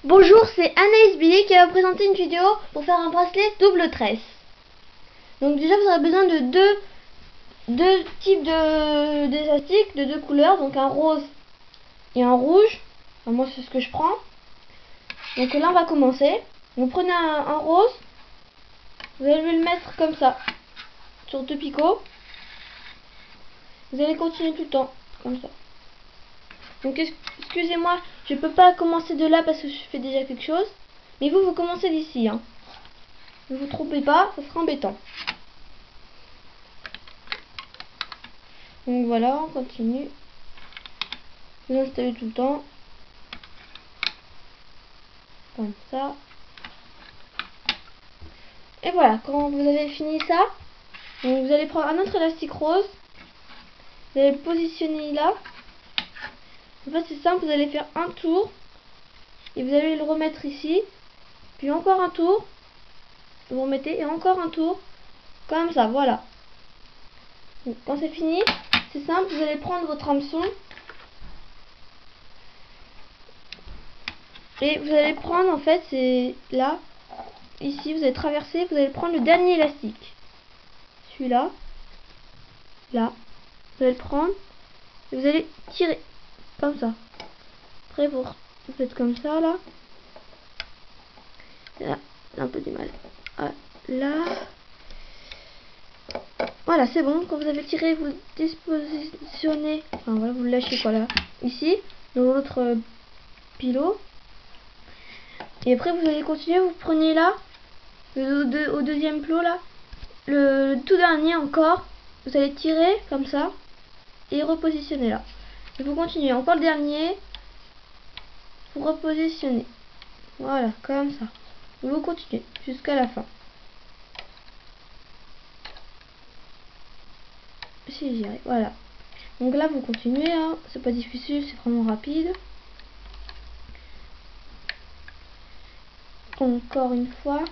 Bonjour, c'est Anaïs Billy qui va vous présenter une vidéo pour faire un bracelet double tresse. Donc déjà vous aurez besoin de deux types d'élastiques de deux couleurs, donc un rose et un rouge. Enfin, moi c'est ce que je prends. Donc là on va commencer. Vous prenez un rose, vous allez le mettre comme ça sur deux picots. Vous allez continuer tout le temps comme ça. Donc excusez-moi, je peux pas commencer de là parce que je fais déjà quelque chose. Mais vous commencez d'ici, hein. Ne vous trompez pas, ça sera embêtant. Donc voilà, on continue. Vous installez tout le temps. Comme ça. Et voilà, quand vous avez fini ça, donc vous allez prendre un autre élastique rose. Vous allez le positionner là. En fait c'est simple, vous allez faire un tour. Et vous allez le remettre ici. Puis encore un tour. Vous remettez et encore un tour. Comme ça, voilà. Donc, quand c'est fini, c'est simple, vous allez prendre votre hameçon. Et vous allez prendre, en fait, c'est là, ici, vous allez traverser, vous allez prendre le dernier élastique. Celui-là, là, vous allez le prendre, et vous allez tirer, comme ça. Après, vous faites comme ça, là. Là, un peu du mal. Ah, là. Voilà, c'est bon. Quand vous avez tiré, vous le dispositionnez. Enfin, voilà, vous le lâchez, quoi, là. Ici, dans l'autre pilot. Et après, vous allez continuer, vous prenez là, au deuxième plot, là. Le tout dernier encore, vous allez tirer comme ça et repositionner là. Et vous continuez encore le dernier, vous repositionnez. Voilà, comme ça. Et vous continuez jusqu'à la fin. Si j'y arrive, voilà. Donc là vous continuez, hein. C'est pas difficile, c'est vraiment rapide. Encore une fois.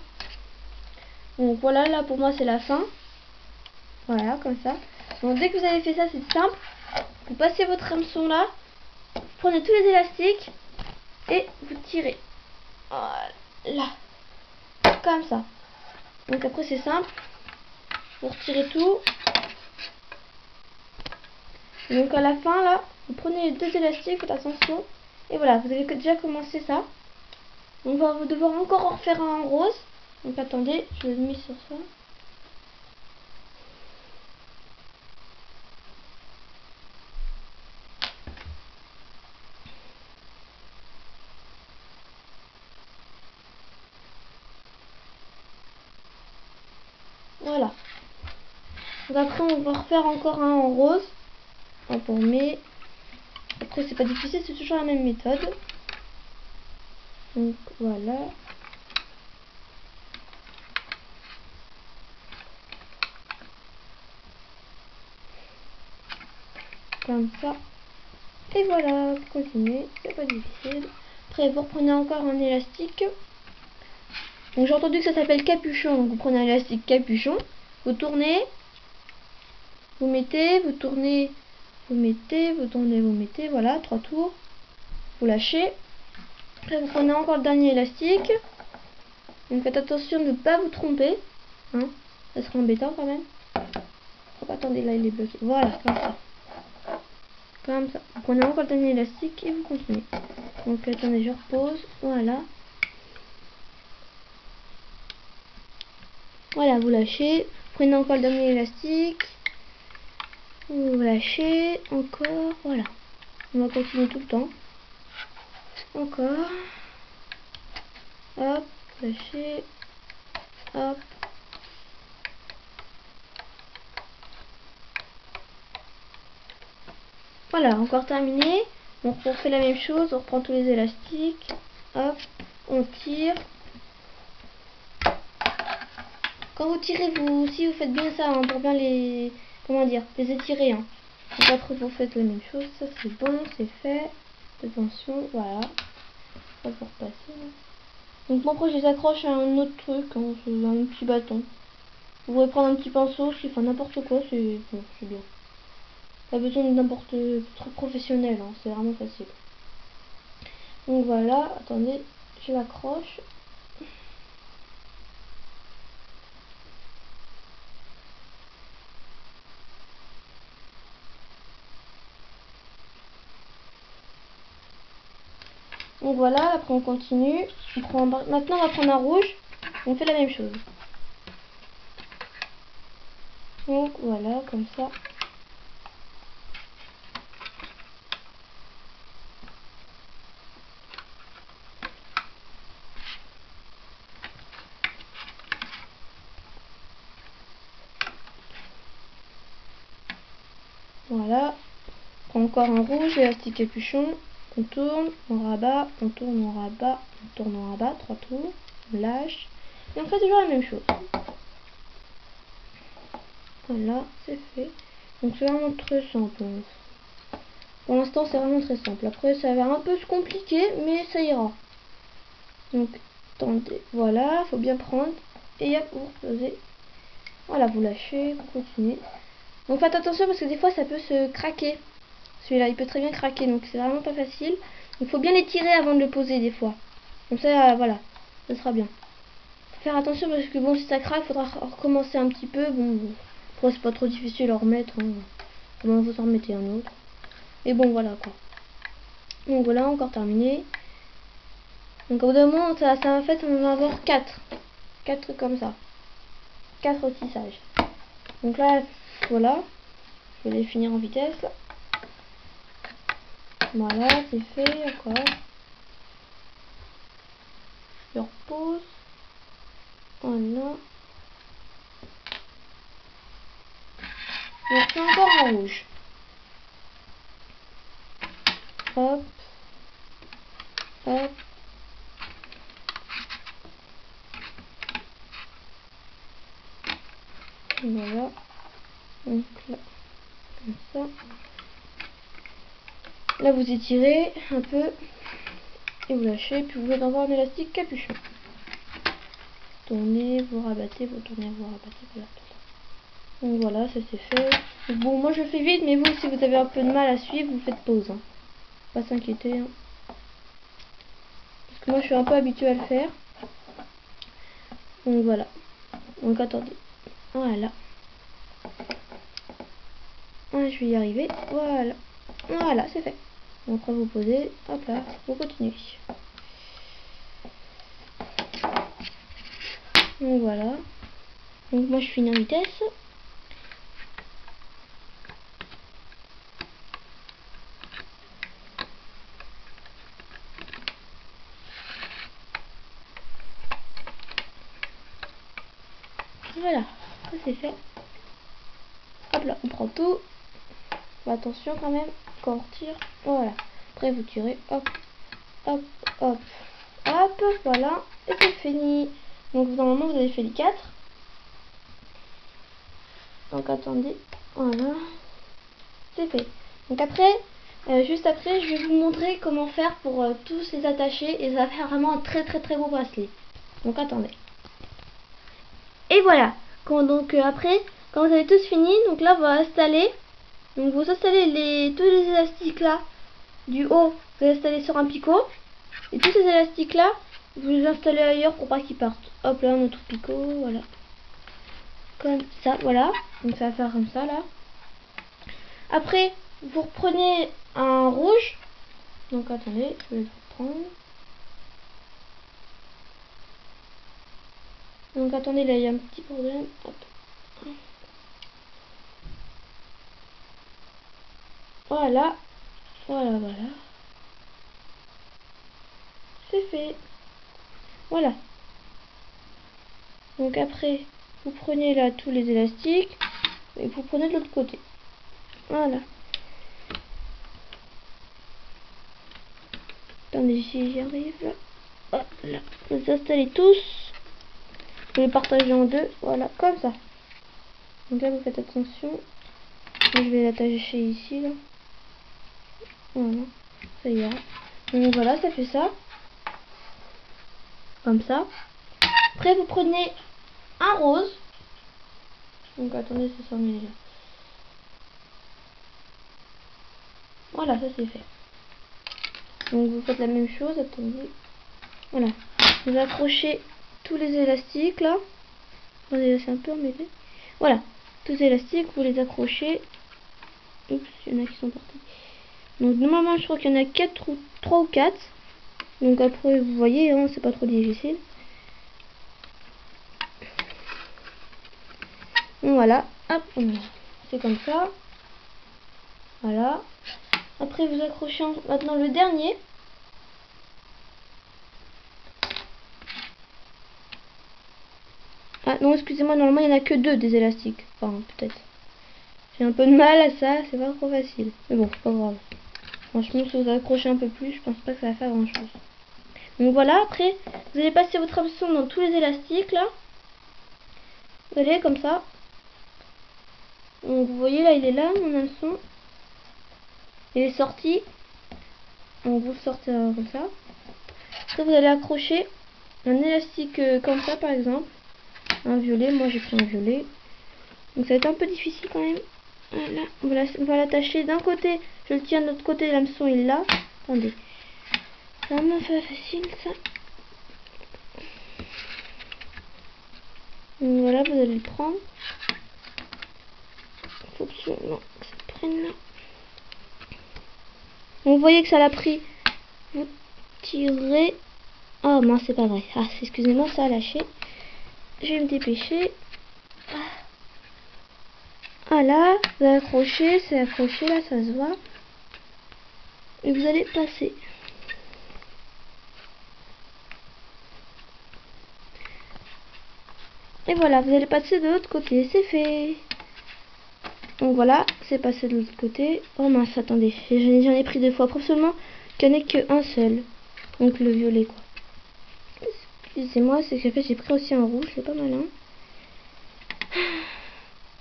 Donc voilà, là pour moi c'est la fin. Voilà, comme ça. Donc dès que vous avez fait ça, c'est simple. Vous passez votre hameçon là, vous prenez tous les élastiques et vous tirez. Voilà. Comme ça. Donc après c'est simple. Vous retirez tout. Et donc à la fin là, vous prenez les deux élastiques, faites attention. Et voilà, vous avez déjà commencé ça. On va devoir encore en refaire un en rose. Donc attendez, je le mets sur ça. Voilà. Donc après on va refaire encore un en rose. Hop, on met. Après c'est pas difficile, c'est toujours la même méthode. Donc voilà. Comme ça. Et voilà, vous continuez, c'est pas difficile. Après vous reprenez encore un élastique. Donc j'ai entendu que ça s'appelle capuchon. Donc vous prenez un élastique capuchon, vous tournez, vous mettez, vous tournez, vous mettez, vous tournez, vous mettez, voilà, 3 tours. Vous lâchez. Après vous prenez encore le dernier élastique. Donc faites attention de ne pas vous tromper. Hein, ça sera embêtant quand même. Oh, attendez, là il est bloqué. Voilà, comme ça. Comme ça. Vous prenez encore le dernier élastique et vous continuez. Donc attendez, je repose. Voilà. Voilà, vous lâchez. Vous prenez encore le dernier élastique. Vous lâchez. Encore. Voilà. On va continuer tout le temps. Encore. Hop. Lâchez. Hop. Voilà, encore terminé. Donc on fait la même chose, on reprend tous les élastiques. Hop, on tire. Quand vous tirez, si vous faites bien ça, hein, pour bien les, comment dire, les étirer. Hein. Donc après vous faites la même chose, ça c'est bon, c'est fait. Attention, voilà. On va repasser. Là. Donc moi après je les accroche à un autre truc, hein, c'est un petit bâton. Vous pouvez prendre un petit pinceau, enfin n'importe quoi, c'est bon, c'est bien. Pas besoin de n'importe truc professionnel, hein, c'est vraiment facile. Donc voilà, attendez, je l'accroche. Donc voilà, après on continue. Maintenant on va prendre un rouge. On fait la même chose. Donc voilà, comme ça. Voilà. On prend encore un rouge, élastique capuchon. On tourne, on rabat, on tourne, on rabat, on tourne, on rabat. 3 tours. On lâche. Et on fait toujours la même chose. Voilà, c'est fait. Donc c'est vraiment très simple. Pour l'instant c'est vraiment très simple. Après ça va un peu se compliquer, mais ça ira. Donc attendez, voilà, faut bien prendre. Et hop, vous reposez. Voilà, vous lâchez, vous continuez. Donc faites attention parce que des fois ça peut se craquer. Celui-là, il peut très bien craquer, donc c'est vraiment pas facile. Il faut bien l'étirer avant de le poser des fois. Comme ça, voilà, ça sera bien. Faut faire attention parce que bon, si ça craque, il faudra recommencer un petit peu. Bon, après c'est pas trop difficile à remettre. Hein. Comment vous en remettez un autre. Et bon, voilà quoi. Donc voilà, encore terminé. Donc au bout d'un moment, ça va fait, on va avoir 4. 4 comme ça. 4 tissages. Donc là, voilà. Je vais les finir en vitesse. Là. Voilà, c'est fait, encore. Je repose. Voilà. On fait encore en rouge. Hop. Hop. Voilà. Donc là, comme ça. Là, vous étirez un peu. Et vous lâchez. Puis vous faites encore un élastique capuchon. Tournez, vous rabattez, vous tournez, vous rabattez, voilà. Donc voilà, ça c'est fait. Bon, moi je fais vite, mais vous, si vous avez un peu de mal à suivre, vous faites pause. Hein. Pas s'inquiéter. Hein. Parce que moi je suis un peu habituée à le faire. Donc voilà. Donc attendez. Voilà. Ah, je vais y arriver. Voilà. Voilà, c'est fait. Donc après vous posez. Hop là, vous continuez. Donc voilà. Donc moi je finis en vitesse. Voilà, ça c'est fait. Hop là, on prend tout. Attention quand même, quand on retire. Voilà. Après vous tirez, hop, hop, hop, hop, voilà. Et c'est fini. Donc normalement vous avez fait les 4. Donc attendez, voilà. C'est fait. Donc après, juste après, je vais vous montrer comment faire pour tous les attacher. Et ça va faire vraiment un très très très beau bracelet. Donc attendez. Et voilà. Donc après, quand vous avez tous fini, donc là on va installer. Donc vous installez tous les élastiques là du haut, vous les installez sur un picot. Et tous ces élastiques là, vous les installez ailleurs pour pas qu'ils partent. Hop là, notre picot, voilà. Comme ça, voilà. Donc ça va faire comme ça là. Après, vous reprenez un rouge. Donc attendez, je vais le prendre. Donc attendez, là il y a un petit problème. Hop. Voilà. Voilà, voilà. C'est fait. Voilà. Donc après, vous prenez là tous les élastiques. Et vous prenez de l'autre côté. Voilà. Attendez, si j'y arrive. Hop là. Vous installez tous. Vous les partagez en deux. Voilà, comme ça. Donc là, vous faites attention. Je vais l'attacher ici, là. Voilà. Ça ira. Donc voilà, ça fait ça. Comme ça. Après, vous prenez un rose. Donc attendez, ça s'en met là. Voilà, ça c'est fait. Donc vous faites la même chose, attendez. Voilà. Vous accrochez tous les élastiques là. Attendez, c'est un peu emmêlé. Voilà. Tous les élastiques, vous les accrochez. Oups, il y en a qui sont partis. Donc normalement je crois qu'il y en a 4 ou 3 ou 4. Donc après vous voyez, hein, c'est pas trop difficile. Donc voilà, hop, c'est comme ça. Voilà. Après vous accrochez maintenant le dernier. Ah non, excusez-moi, normalement il n'y en a que 2 des élastiques. Enfin, peut-être. J'ai un peu de mal à ça, c'est pas trop facile. Mais bon, c'est pas grave. Franchement, si vous accrochez un peu plus, je pense pas que ça va faire grand chose. Donc voilà, après, vous allez passer votre hameçon dans tous les élastiques là. Vous allez comme ça. Donc vous voyez là, il est là, mon hameçon. Il est sorti. Donc vous sortez comme ça. Après vous allez accrocher un élastique comme ça par exemple. Un violet, moi j'ai pris un violet. Donc ça va être un peu difficile quand même. Voilà, on va l'attacher d'un côté. Je le tiens de l'autre côté, l'hameçon il est là. Attendez. C'est vraiment pas facile ça. Donc voilà, vous allez le prendre. Il faut absolument que ça prenne là. Donc vous voyez que ça l'a pris. Vous tirez. Oh mince, c'est pas vrai. Ah, excusez-moi, ça a lâché. Je vais me dépêcher. Voilà, vous accrochez, c'est accroché là, ça se voit. Et vous allez passer. Et voilà, vous allez passer de l'autre côté, c'est fait. Donc voilà, c'est passé de l'autre côté. Oh mince, attendez, j'en ai pris 2 fois. Pour seulement qu'il n'y en ait qu'un seul. Donc le violet quoi. Excusez-moi, c'est que j'ai pris aussi un rouge, c'est pas malin.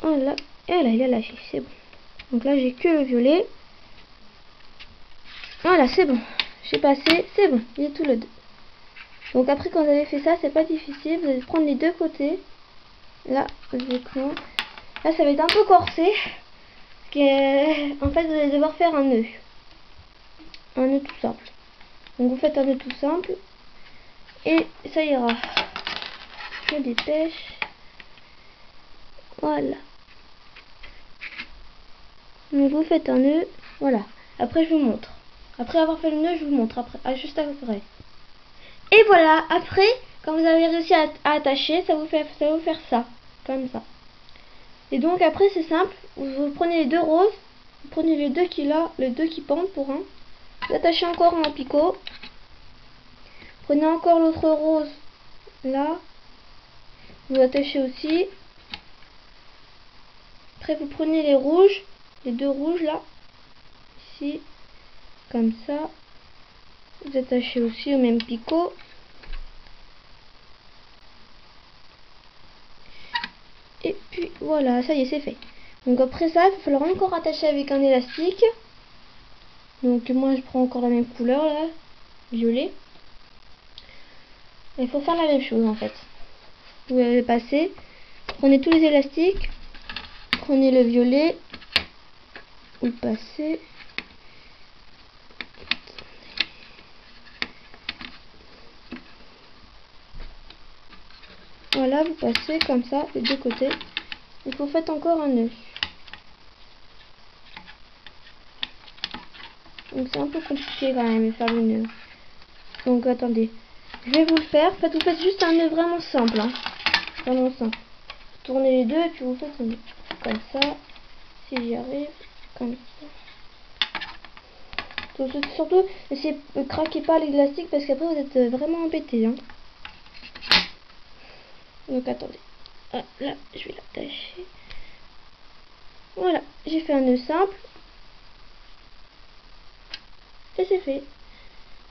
Voilà, et là il a lâché, c'est bon. Donc là j'ai que le violet. Voilà, c'est bon. J'ai passé, c'est bon, il est tout le 2. Donc après quand vous avez fait ça, c'est pas difficile. Vous allez prendre les 2 côtés. Là, là ça va être un peu corsé. En fait, vous allez devoir faire un nœud. Un nœud tout simple. Donc vous faites un nœud tout simple. Et ça ira. Je me dépêche. Voilà. Donc vous faites un nœud. Voilà. Après je vous montre. Après avoir fait le nœud, je vous montre. Après, juste après. Et voilà. Après, quand vous avez réussi à attacher, ça vous faire ça. Comme ça. Et donc après c'est simple. Vous prenez les 2 roses. Vous prenez les 2 qui là, les 2 qui pendent pour un. Vous attachez encore un picot. Prenez encore l'autre rose là. Vous attachez aussi. Après vous prenez les rouges. Les 2 rouges là. Ici. Comme ça. Vous attachez aussi au même picot. Et puis voilà, ça y est, c'est fait. Donc après ça, il va falloir encore attacher avec un élastique. Donc moi je prends encore la même couleur là, violet. Il faut faire la même chose en fait. Vous allez passer, prenez tous les élastiques, prenez le violet, vous passez. Voilà, vous passez comme ça les 2 côtés. Il faut faire encore un nœud. Donc c'est un peu compliqué quand même de faire le nœud. Donc attendez, je vais vous le faire. En fait, vous faites juste un nœud vraiment simple. Hein. Vraiment simple. Vous tournez les 2 et puis vous faites un nœud. Comme ça. Si j'y arrive. Comme ça. Surtout, essayez ne craquez pas l'élastique parce qu'après vous êtes vraiment embêté. Hein. Donc attendez. Ah, là, je vais l'attacher. Voilà, j'ai fait un nœud simple. Et c'est fait.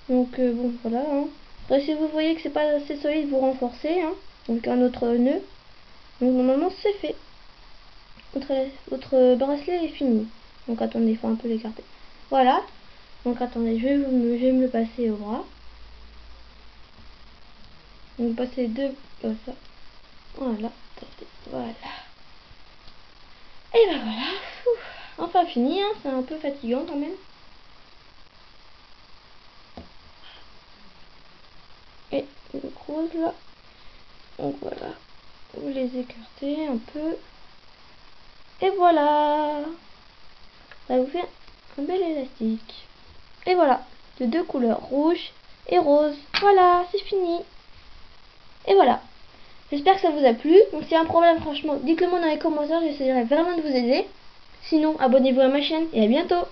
Donc bon, voilà. Hein. Après, si vous voyez que c'est pas assez solide, vous renforcez. Hein. Donc un autre nœud. Donc normalement c'est fait. Votre bracelet est fini. Donc attendez, il faut un peu l'écarter. Voilà. Donc attendez, je vais me le passer au bras. Donc passer les 2 comme ça. Voilà. Attendez, voilà. Et ben voilà. Enfin fini, hein. C'est un peu fatigant quand même. roses là. Donc voilà, vous les écartez un peu. Et voilà, ça vous fait un bel élastique. Et voilà, de deux couleurs, rouge et rose. Voilà, c'est fini. Et voilà. J'espère que ça vous a plu. Donc s'il y a un problème, franchement, dites-le moi dans les commentaires. J'essaierai vraiment de vous aider. Sinon, abonnez-vous à ma chaîne et à bientôt.